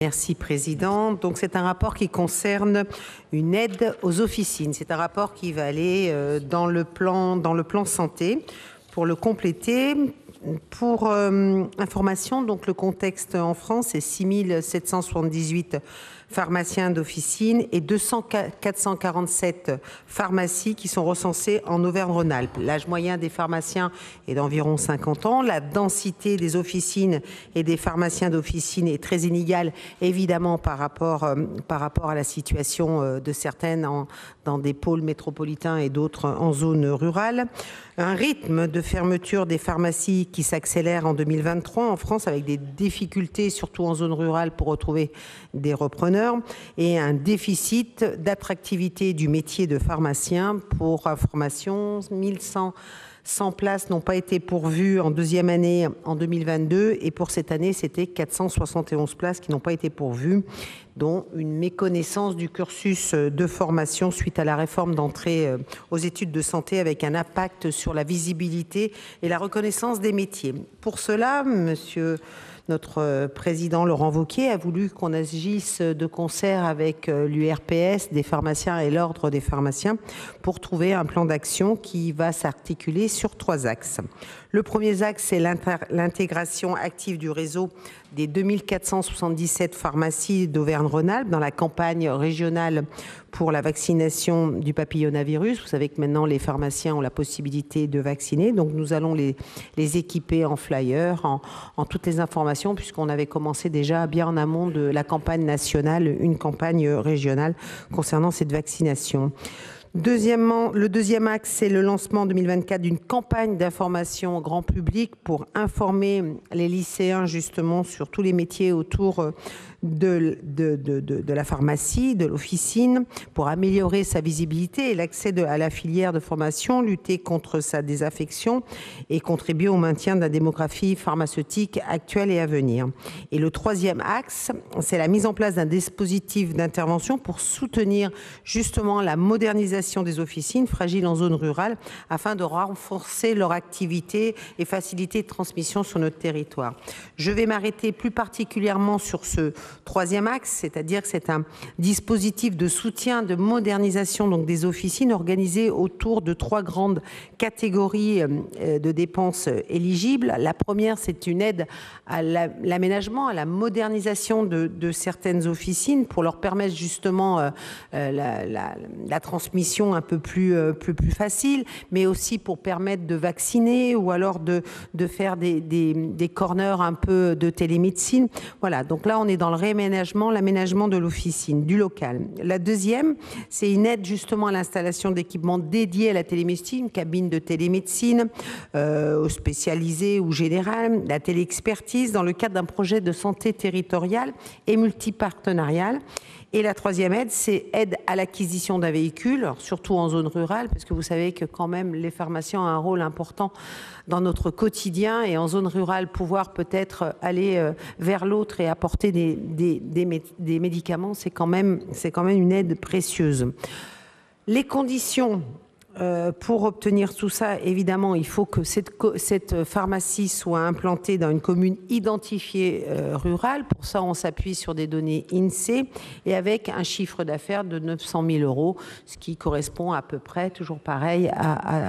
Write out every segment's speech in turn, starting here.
Merci Président. Donc c'est un rapport qui concerne une aide aux officines. C'est un rapport qui va aller dans le plan santé. Pour le compléter, pour information, donc le contexte en France est 6 778 pharmaciens d'officine et 447 pharmacies qui sont recensées en Auvergne-Rhône-Alpes. L'âge moyen des pharmaciens est d'environ 50 ans. La densité des officines et des pharmaciens d'officine est très inégale, évidemment, par rapport à la situation de certaines dans des pôles métropolitains et d'autres en zone rurale. Un rythme de fermeture des pharmacies qui s'accélère en 2023 en France avec des difficultés, surtout en zone rurale, pour retrouver des repreneurs et un déficit d'attractivité du métier de pharmacien. Pour information, 1100 places n'ont pas été pourvues en deuxième année en 2022 et pour cette année, c'était 471 places qui n'ont pas été pourvues, dont une méconnaissance du cursus de formation suite à la réforme d'entrée aux études de santé avec un impact sur la visibilité et la reconnaissance des métiers. Pour cela, notre président Laurent Wauquiez a voulu qu'on agisse de concert avec l'URPS des pharmaciens et l'Ordre des pharmaciens pour trouver un plan d'action qui va s'articuler sur 3 axes. Le premier axe, c'est l'intégration active du réseau des 2477 pharmacies d'Auvergne-Rhône-Alpes dans la campagne régionale pour la vaccination du papillomavirus. Vous savez que maintenant, les pharmaciens ont la possibilité de vacciner. Donc, nous allons les équiper en flyers, en toutes les informations, puisqu'on avait commencé déjà bien en amont de la campagne nationale, une campagne régionale concernant cette vaccination. Deuxièmement, le deuxième axe, c'est le lancement en 2024 d'une campagne d'information grand public pour informer les lycéens justement sur tous les métiers autour de la pharmacie, de l'officine, pour améliorer sa visibilité et l'accès à la filière de formation, lutter contre sa désaffection et contribuer au maintien de la démographie pharmaceutique actuelle et à venir. Et le troisième axe, c'est la mise en place d'un dispositif d'intervention pour soutenir justement la modernisation des officines fragiles en zone rurale afin de renforcer leur activité et faciliter la transmission sur notre territoire. Je vais m'arrêter plus particulièrement sur ce troisième axe, c'est-à-dire que c'est un dispositif de soutien, de modernisation donc des officines organisé autour de 3 grandes catégories de dépenses éligibles. La première, c'est une aide à l'aménagement, à la modernisation de certaines officines pour leur permettre justement la transmission un peu plus facile, mais aussi pour permettre de vacciner ou alors de faire des corners un peu de télémédecine. Voilà, donc là on est dans le l'aménagement de l'officine, du local. La deuxième, c'est une aide justement à l'installation d'équipements dédiés à la télémédecine, cabines de télémédecine, spécialisées ou générales, la téléexpertise dans le cadre d'un projet de santé territoriale et multipartenariale. Et la troisième aide, c'est aide à l'acquisition d'un véhicule, surtout en zone rurale, parce que vous savez que quand même les pharmaciens ont un rôle important dans notre quotidien et en zone rurale, pouvoir peut-être aller vers l'autre et apporter des médicaments, c'est quand même une aide précieuse. Les conditions pour obtenir tout ça, évidemment, il faut que cette pharmacie soit implantée dans une commune identifiée rurale. Pour ça, on s'appuie sur des données INSEE et avec un chiffre d'affaires de 900 000 €, ce qui correspond à peu près, toujours pareil,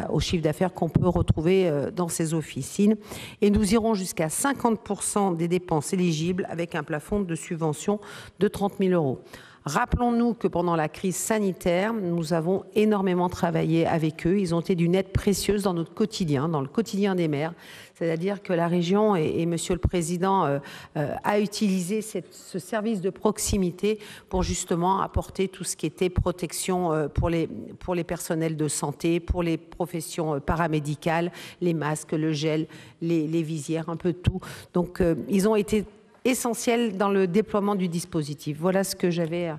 au chiffre d'affaires qu'on peut retrouver dans ces officines. Et nous irons jusqu'à 50% des dépenses éligibles avec un plafond de subvention de 30 000 €. Rappelons-nous que pendant la crise sanitaire, nous avons énormément travaillé avec eux. Ils ont été d'une aide précieuse dans notre quotidien, dans le quotidien des maires. C'est-à-dire que la région et Monsieur le Président a utilisé ce service de proximité pour justement apporter tout ce qui était protection pour les personnels de santé, pour les professions paramédicales, les masques, le gel, les visières, un peu de tout. Donc ils ont été essentiel dans le déploiement du dispositif. Voilà ce que j'avais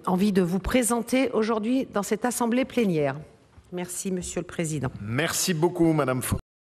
envie de vous présenter aujourd'hui dans cette assemblée plénière. Merci, Monsieur le Président. Merci beaucoup, Madame Faure.